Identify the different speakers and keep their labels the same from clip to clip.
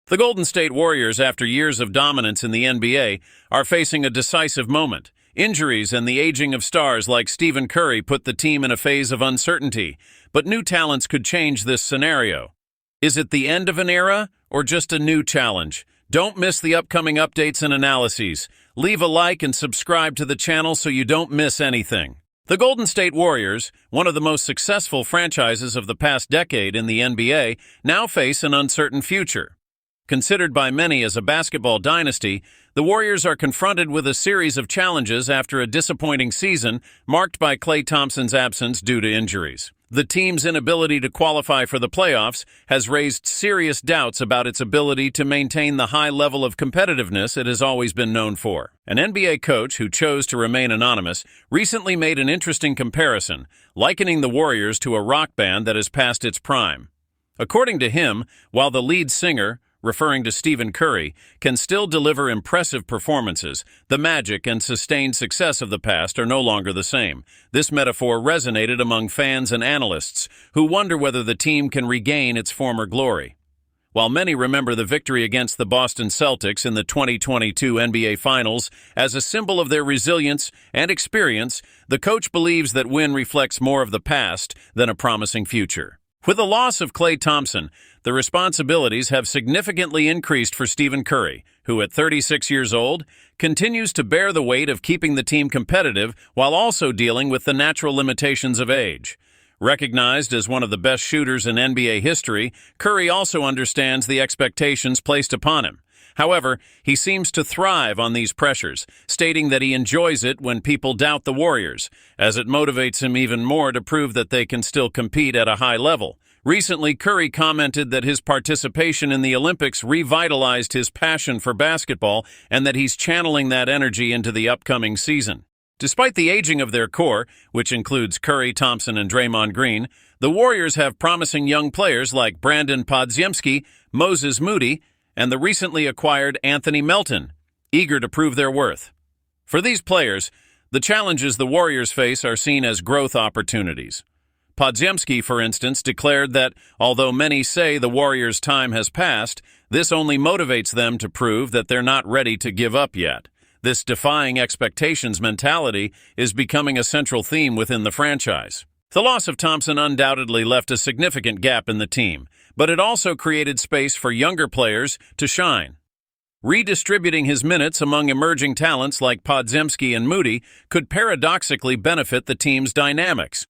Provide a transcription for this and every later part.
Speaker 1: The Golden State Warriors, after years of dominance in the NBA, are facing a decisive moment. Injuries and the aging of stars like Stephen Curry put the team in a phase of uncertainty, but new talents could change this scenario. Is it the end of an era or just a new challenge? Don't miss the upcoming updates and analyses. Leave a like and subscribe to the channel so you don't miss anything. The Golden State Warriors, one of the most successful franchises of the past decade in the NBA, now face an uncertain future. Considered by many as a basketball dynasty, the Warriors are confronted with a series of challenges after a disappointing season marked by Klay Thompson's absence due to injuries. The team's inability to qualify for the playoffs has raised serious doubts about its ability to maintain the high level of competitiveness it has always been known for. An NBA coach who chose to remain anonymous recently made an interesting comparison, likening the Warriors to a rock band that has passed its prime. According to him, while the lead singer, referring to Stephen Curry, can still deliver impressive performances, the magic and sustained success of the past are no longer the same. This metaphor resonated among fans and analysts who wonder whether the team can regain its former glory. While many remember the victory against the Boston Celtics in the 2022 NBA Finals as a symbol of their resilience and experience, the coach believes that win reflects more of the past than a promising future. With the loss of Klay Thompson, the responsibilities have significantly increased for Stephen Curry, who at 36 years old, continues to bear the weight of keeping the team competitive while also dealing with the natural limitations of age. Recognized as one of the best shooters in NBA history, Curry also understands the expectations placed upon him. However, he seems to thrive on these pressures, stating that he enjoys it when people doubt the Warriors, as it motivates him even more to prove that they can still compete at a high level. Recently, Curry commented that his participation in the Olympics revitalized his passion for basketball and that he's channeling that energy into the upcoming season. Despite the aging of their core, which includes Curry, Thompson, and Draymond Green, the Warriors have promising young players like Brandon Podziemski, Moses Moody, and the recently acquired Anthony Melton, eager to prove their worth. For these players, the challenges the Warriors face are seen as growth opportunities. Podziemski, for instance, declared that, although many say the Warriors' time has passed, this only motivates them to prove that they're not ready to give up yet. This defying expectations mentality is becoming a central theme within the franchise. The loss of Thompson undoubtedly left a significant gap in the team, but it also created space for younger players to shine. Redistributing his minutes among emerging talents like Podziemski and Moody could paradoxically benefit the team's dynamics.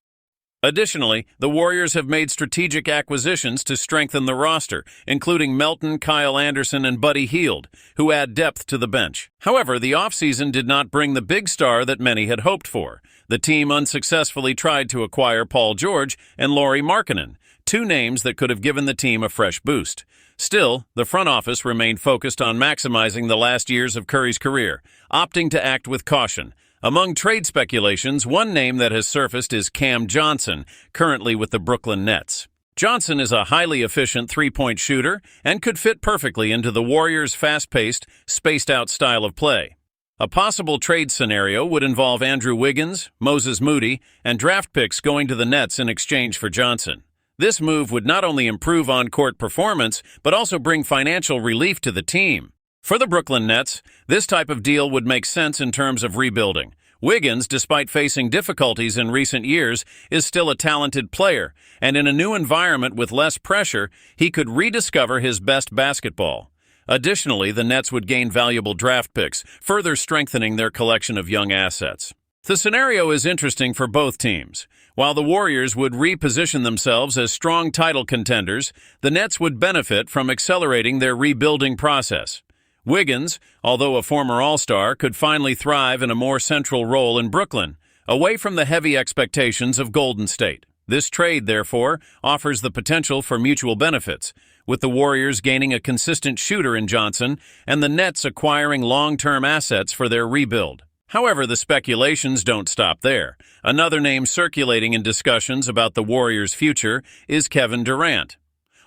Speaker 1: Additionally, the Warriors have made strategic acquisitions to strengthen the roster, including Melton, Kyle Anderson, and Buddy Hield, who add depth to the bench. However, the offseason did not bring the big star that many had hoped for. The team unsuccessfully tried to acquire Paul George and Lauri Markkanen, two names that could have given the team a fresh boost. Still, the front office remained focused on maximizing the last years of Curry's career, opting to act with caution. Among trade speculations, one name that has surfaced is Cam Johnson, currently with the Brooklyn Nets. Johnson is a highly efficient three-point shooter and could fit perfectly into the Warriors' fast-paced, spaced-out style of play. A possible trade scenario would involve Andrew Wiggins, Moses Moody, and draft picks going to the Nets in exchange for Johnson. This move would not only improve on-court performance, but also bring financial relief to the team. For the Brooklyn Nets, this type of deal would make sense in terms of rebuilding. Wiggins, despite facing difficulties in recent years, is still a talented player, and in a new environment with less pressure, he could rediscover his best basketball. Additionally, the Nets would gain valuable draft picks, further strengthening their collection of young assets. The scenario is interesting for both teams. While the Warriors would reposition themselves as strong title contenders, the Nets would benefit from accelerating their rebuilding process. Wiggins, although a former All-Star, could finally thrive in a more central role in Brooklyn, away from the heavy expectations of Golden State. This trade, therefore, offers the potential for mutual benefits, with the Warriors gaining a consistent shooter in Johnson and the Nets acquiring long-term assets for their rebuild. However, the speculations don't stop there. Another name circulating in discussions about the Warriors' future is Kevin Durant.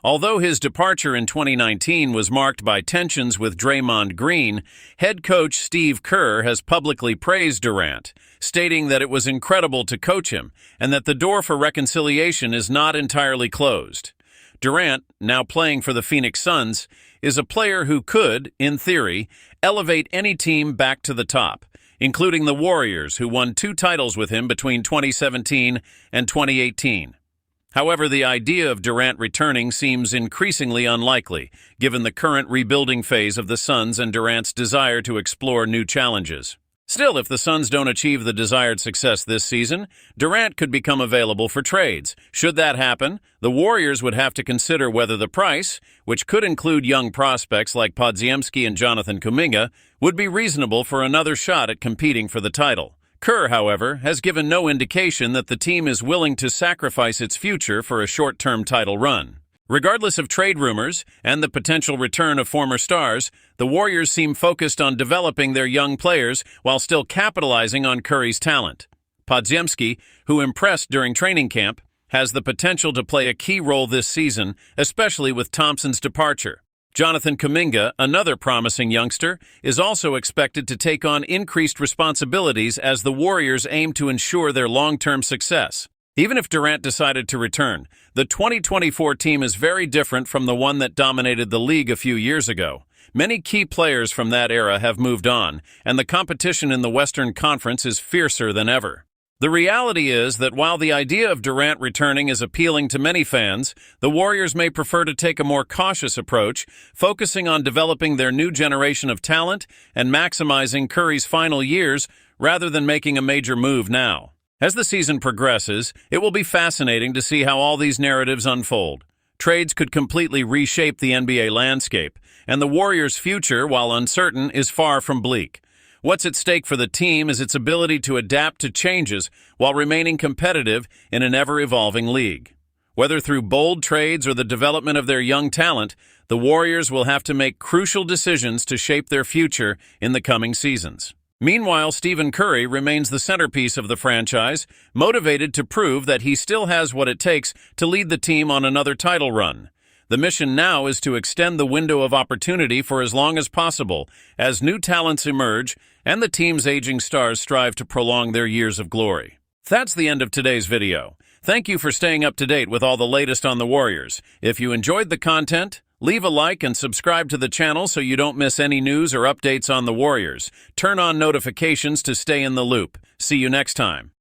Speaker 1: Although his departure in 2019 was marked by tensions with Draymond Green, head coach Steve Kerr has publicly praised Durant, stating that it was incredible to coach him and that the door for reconciliation is not entirely closed. Durant, now playing for the Phoenix Suns, is a player who could, in theory, elevate any team back to the top, including the Warriors, who won 2 titles with him between 2017 and 2018. However, the idea of Durant returning seems increasingly unlikely, given the current rebuilding phase of the Suns and Durant's desire to explore new challenges. Still, if the Suns don't achieve the desired success this season, Durant could become available for trades. Should that happen, the Warriors would have to consider whether the price, which could include young prospects like Podziemski and Jonathan Kuminga, would be reasonable for another shot at competing for the title. Kerr, however, has given no indication that the team is willing to sacrifice its future for a short-term title run. Regardless of trade rumors and the potential return of former stars, the Warriors seem focused on developing their young players while still capitalizing on Curry's talent. Podziemski, who impressed during training camp, has the potential to play a key role this season, especially with Thompson's departure. Jonathan Kuminga, another promising youngster, is also expected to take on increased responsibilities as the Warriors aim to ensure their long-term success. Even if Durant decided to return, the 2024 team is very different from the one that dominated the league a few years ago. Many key players from that era have moved on, and the competition in the Western Conference is fiercer than ever. The reality is that while the idea of Durant returning is appealing to many fans, the Warriors may prefer to take a more cautious approach, focusing on developing their new generation of talent and maximizing Curry's final years rather than making a major move now. As the season progresses, it will be fascinating to see how all these narratives unfold. Trades could completely reshape the NBA landscape, and the Warriors' future, while uncertain, is far from bleak. What's at stake for the team is its ability to adapt to changes while remaining competitive in an ever-evolving league. Whether through bold trades or the development of their young talent, the Warriors will have to make crucial decisions to shape their future in the coming seasons. Meanwhile, Stephen Curry remains the centerpiece of the franchise, motivated to prove that he still has what it takes to lead the team on another title run. The mission now is to extend the window of opportunity for as long as possible as new talents emerge and the team's aging stars strive to prolong their years of glory. That's the end of today's video. Thank you for staying up to date with all the latest on the Warriors. If you enjoyed the content, leave a like and subscribe to the channel so you don't miss any news or updates on the Warriors. Turn on notifications to stay in the loop. See you next time.